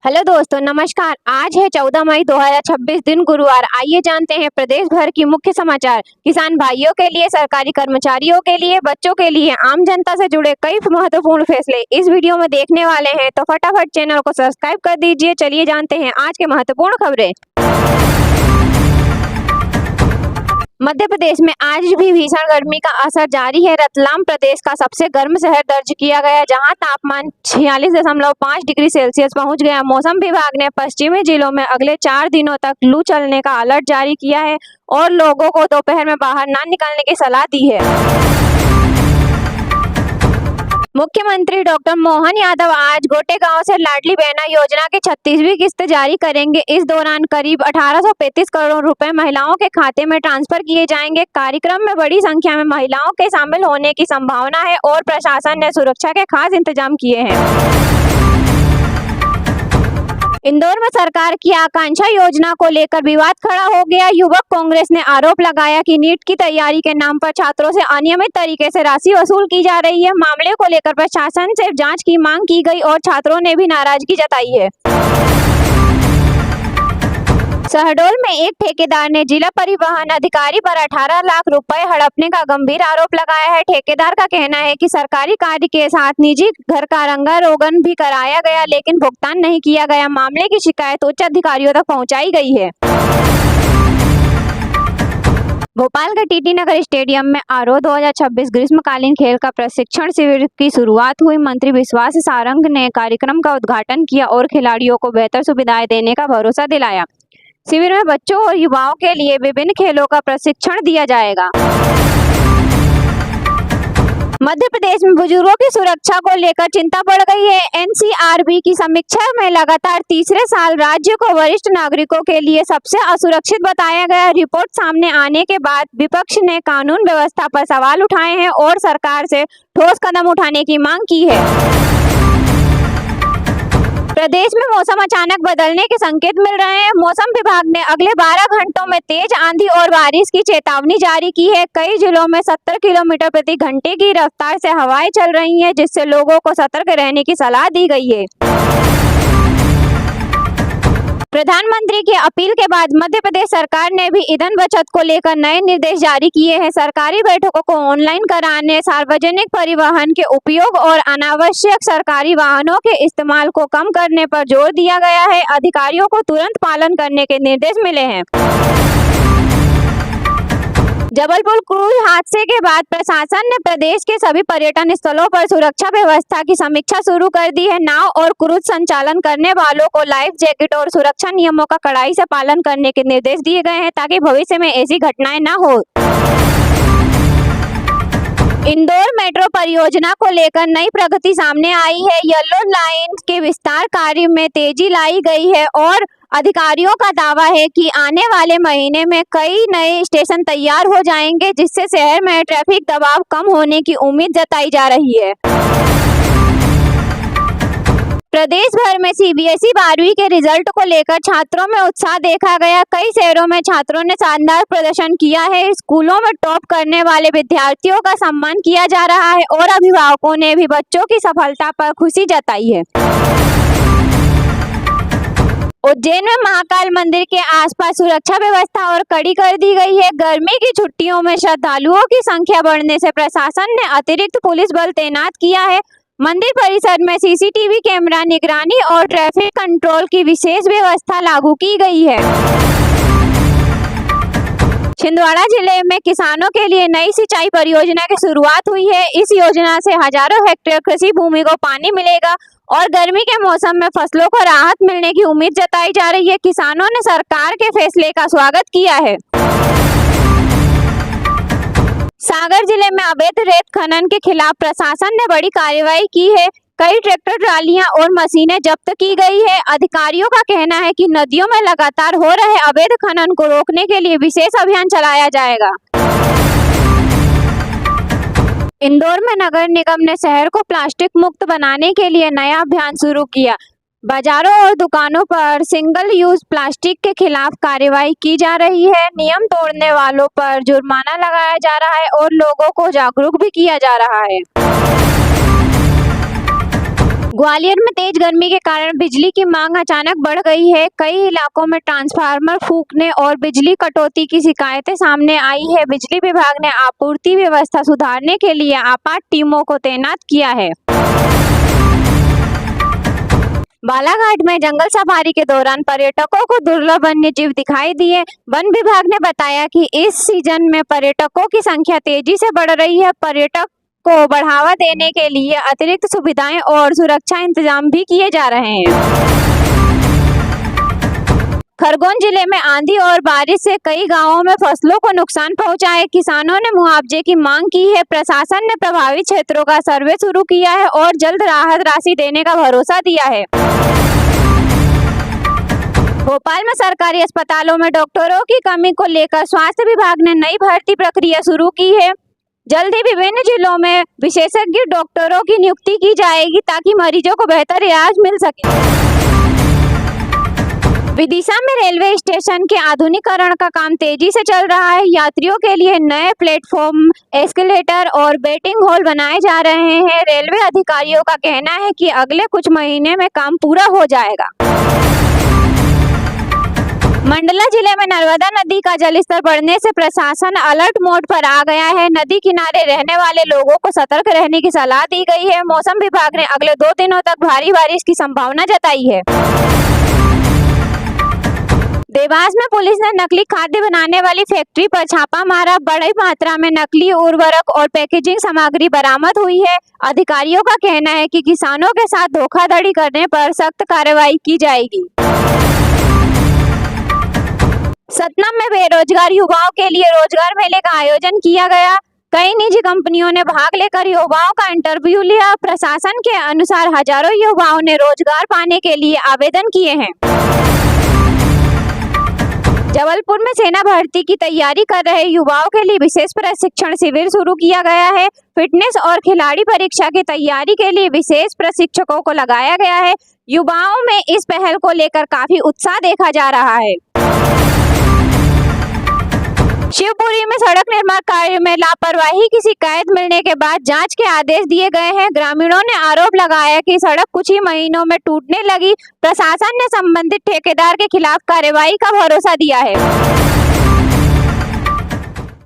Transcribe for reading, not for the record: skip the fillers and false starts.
Hello दोस्तों, नमस्कार। आज है 14 मई 2026, दिन गुरुवार। आइए जानते हैं प्रदेश भर की मुख्य समाचार। किसान भाइयों के लिए, सरकारी कर्मचारियों के लिए, बच्चों के लिए, आम जनता से जुड़े कई महत्वपूर्ण फैसले इस वीडियो में देखने वाले हैं, तो फटाफट चैनल को सब्सक्राइब कर दीजिए। चलिए जानते हैं आज के महत्वपूर्ण खबरें। मध्य प्रदेश में आज भी भीषण गर्मी का असर जारी है। रतलाम प्रदेश का सबसे गर्म शहर दर्ज किया गया, जहां तापमान 46.5 डिग्री सेल्सियस पहुंच गया। मौसम विभाग ने पश्चिमी जिलों में अगले 4 दिनों तक लू चलने का अलर्ट जारी किया है और लोगों को दोपहर में बाहर न निकलने की सलाह दी है। मुख्यमंत्री डॉक्टर मोहन यादव आज गोटे गांव से लाडली बहना योजना की 36वीं किस्त जारी करेंगे। इस दौरान करीब 1835 करोड़ रुपए महिलाओं के खाते में ट्रांसफर किए जाएंगे। कार्यक्रम में बड़ी संख्या में महिलाओं के शामिल होने की संभावना है और प्रशासन ने सुरक्षा के खास इंतजाम किए हैं। इंदौर में सरकार की आकांक्षा योजना को लेकर विवाद खड़ा हो गया। युवक कांग्रेस ने आरोप लगाया कि नीट की तैयारी के नाम पर छात्रों से अनियमित तरीके से राशि वसूल की जा रही है। मामले को लेकर प्रशासन से जांच की मांग की गई और छात्रों ने भी नाराजगी जताई है। शहडोल में एक ठेकेदार ने जिला परिवहन अधिकारी पर 18 लाख रुपए हड़पने का गंभीर आरोप लगाया है। ठेकेदार का कहना है कि सरकारी कार्य के साथ निजी घर का रंगारोगन भी कराया गया, लेकिन भुगतान नहीं किया गया। मामले की शिकायत उच्च अधिकारियों तक पहुंचाई गई है। भोपाल के टीटी नगर स्टेडियम में आरओ 2026 ग्रीष्मकालीन खेल का प्रशिक्षण शिविर की शुरुआत हुई। मंत्री विश्वास सारंग ने कार्यक्रम का उद्घाटन किया और खिलाड़ियों को बेहतर सुविधाएं देने का भरोसा दिलाया। शिविर में बच्चों और युवाओं के लिए विभिन्न खेलों का प्रशिक्षण दिया जाएगा। मध्य प्रदेश में बुजुर्गों की सुरक्षा को लेकर चिंता बढ़ गई है। एनसीआरबी की समीक्षा में लगातार तीसरे साल राज्य को वरिष्ठ नागरिकों के लिए सबसे असुरक्षित बताया गया। रिपोर्ट सामने आने के बाद विपक्ष ने कानून व्यवस्था पर सवाल उठाए हैं और सरकार से ठोस कदम उठाने की मांग की है। प्रदेश में मौसम अचानक बदलने के संकेत मिल रहे हैं। मौसम विभाग ने अगले 12 घंटों में तेज आंधी और बारिश की चेतावनी जारी की है। कई जिलों में 70 किलोमीटर प्रति घंटे की रफ्तार से हवाएं चल रही हैं, जिससे लोगों को सतर्क रहने की सलाह दी गई है। प्रधानमंत्री की अपील के बाद मध्य प्रदेश सरकार ने भी ईंधन बचत को लेकर नए निर्देश जारी किए हैं। सरकारी बैठकों को ऑनलाइन कराने, सार्वजनिक परिवहन के उपयोग और अनावश्यक सरकारी वाहनों के इस्तेमाल को कम करने पर जोर दिया गया है। अधिकारियों को तुरंत पालन करने के निर्देश मिले हैं। जबलपुर क्रूज हादसे के बाद प्रशासन ने प्रदेश के सभी पर्यटन स्थलों पर सुरक्षा व्यवस्था की समीक्षा शुरू कर दी है। नाव और क्रूज संचालन करने वालों को लाइफ जैकेट और सुरक्षा नियमों का कड़ाई से पालन करने के निर्देश दिए गए हैं, ताकि भविष्य में ऐसी घटनाएं न हो। इंदौर मेट्रो परियोजना को लेकर नई प्रगति सामने आई है। येलो लाइन के विस्तार कार्य में तेजी लाई गई है और अधिकारियों का दावा है कि आने वाले महीने में कई नए स्टेशन तैयार हो जाएंगे, जिससे शहर में ट्रैफिक दबाव कम होने की उम्मीद जताई जा रही है। प्रदेश भर में सीबीएसई 12वीं के रिजल्ट को लेकर छात्रों में उत्साह देखा गया। कई शहरों में छात्रों ने शानदार प्रदर्शन किया है। स्कूलों में टॉप करने वाले विद्यार्थियों का सम्मान किया जा रहा है और अभिभावकों ने भी बच्चों की सफलता पर खुशी जताई है। उज्जैन में महाकाल मंदिर के आसपास सुरक्षा व्यवस्था और कड़ी कर दी गई है। गर्मी की छुट्टियों में श्रद्धालुओं की संख्या बढ़ने से प्रशासन ने अतिरिक्त पुलिस बल तैनात किया है। मंदिर परिसर में सीसीटीवी कैमरा निगरानी और ट्रैफिक कंट्रोल की विशेष व्यवस्था लागू की गई है। छिंदवाड़ा जिले में किसानों के लिए नई सिंचाई परियोजना की शुरुआत हुई है। इस योजना से हजारों हेक्टेयर कृषि भूमि को पानी मिलेगा और गर्मी के मौसम में फसलों को राहत मिलने की उम्मीद जताई जा रही है। किसानों ने सरकार के फैसले का स्वागत किया है। सागर जिले में अवैध रेत खनन के खिलाफ प्रशासन ने बड़ी कार्रवाई की है। कई ट्रैक्टर, ट्रालियां और मशीनें जब्त की गई है। अधिकारियों का कहना है कि नदियों में लगातार हो रहे अवैध खनन को रोकने के लिए विशेष अभियान चलाया जाएगा। इंदौर में नगर निगम ने शहर को प्लास्टिक मुक्त बनाने के लिए नया अभियान शुरू किया। बाजारों और दुकानों पर सिंगल यूज प्लास्टिक के खिलाफ कार्रवाई की जा रही है। नियम तोड़ने वालों पर जुर्माना लगाया जा रहा है और लोगों को जागरूक भी किया जा रहा है। ग्वालियर में तेज गर्मी के कारण बिजली की मांग अचानक बढ़ गई है। कई इलाकों में ट्रांसफार्मर फूंकने और बिजली कटौती की शिकायतें सामने आई है। बिजली विभाग ने आपूर्ति व्यवस्था सुधारने के लिए आपात टीमों को तैनात किया है। बालाघाट में जंगल सफारी के दौरान पर्यटकों को दुर्लभ वन्य जीव दिखाई दिए। वन विभाग ने बताया कि इस सीजन में पर्यटकों की संख्या तेजी से बढ़ रही है। पर्यटक को बढ़ावा देने के लिए अतिरिक्त सुविधाएं और सुरक्षा इंतजाम भी किए जा रहे हैं। खरगोन जिले में आंधी और बारिश से कई गांवों में फसलों को नुकसान पहुंचा है। किसानों ने मुआवजे की मांग की है। प्रशासन ने प्रभावित क्षेत्रों का सर्वे शुरू किया है और जल्द राहत राशि देने का भरोसा दिया है। भोपाल में सरकारी अस्पतालों में डॉक्टरों की कमी को लेकर स्वास्थ्य विभाग ने नई भर्ती प्रक्रिया शुरू की है। जल्द ही विभिन्न जिलों में विशेषज्ञ डॉक्टरों की नियुक्ति की जाएगी ताकि मरीजों को बेहतर इलाज मिल सके। विदिशा में रेलवे स्टेशन के आधुनिकीकरण का काम तेजी से चल रहा है। यात्रियों के लिए नए प्लेटफॉर्म, एस्केलेटर और वेटिंग हॉल बनाए जा रहे हैं। रेलवे अधिकारियों का कहना है कि अगले कुछ महीने में काम पूरा हो जाएगा। मंडला जिले में नर्मदा नदी का जलस्तर बढ़ने से प्रशासन अलर्ट मोड पर आ गया है। नदी किनारे रहने वाले लोगों को सतर्क रहने की सलाह दी गई है। मौसम विभाग ने अगले 2 दिनों तक भारी बारिश की संभावना जताई है। देवास में पुलिस ने नकली खाद्य बनाने वाली फैक्ट्री पर छापा मारा। बड़ी मात्रा में नकली उर्वरक और पैकेजिंग सामग्री बरामद हुई है। अधिकारियों का कहना है कि किसानों के साथ धोखाधड़ी करने पर सख्त कार्रवाई की जाएगी। सतना में बेरोजगार युवाओं के लिए रोजगार मेले का आयोजन किया गया। कई निजी कंपनियों ने भाग लेकर युवाओं का इंटरव्यू लिया। प्रशासन के अनुसार हजारों युवाओं ने रोजगार पाने के लिए आवेदन किए हैं। जबलपुर में सेना भर्ती की तैयारी कर रहे युवाओं के लिए विशेष प्रशिक्षण शिविर शुरू किया गया है। फिटनेस और खिलाड़ी परीक्षा की तैयारी के लिए विशेष प्रशिक्षकों को लगाया गया है। युवाओं में इस पहल को लेकर काफी उत्साह देखा जा रहा है। शिवपुरी में सड़क निर्माण कार्य में लापरवाही की शिकायत मिलने के बाद जांच के आदेश दिए गए हैं। ग्रामीणों ने आरोप लगाया कि सड़क कुछ ही महीनों में टूटने लगी। प्रशासन ने संबंधित ठेकेदार के खिलाफ कार्रवाई का भरोसा दिया है।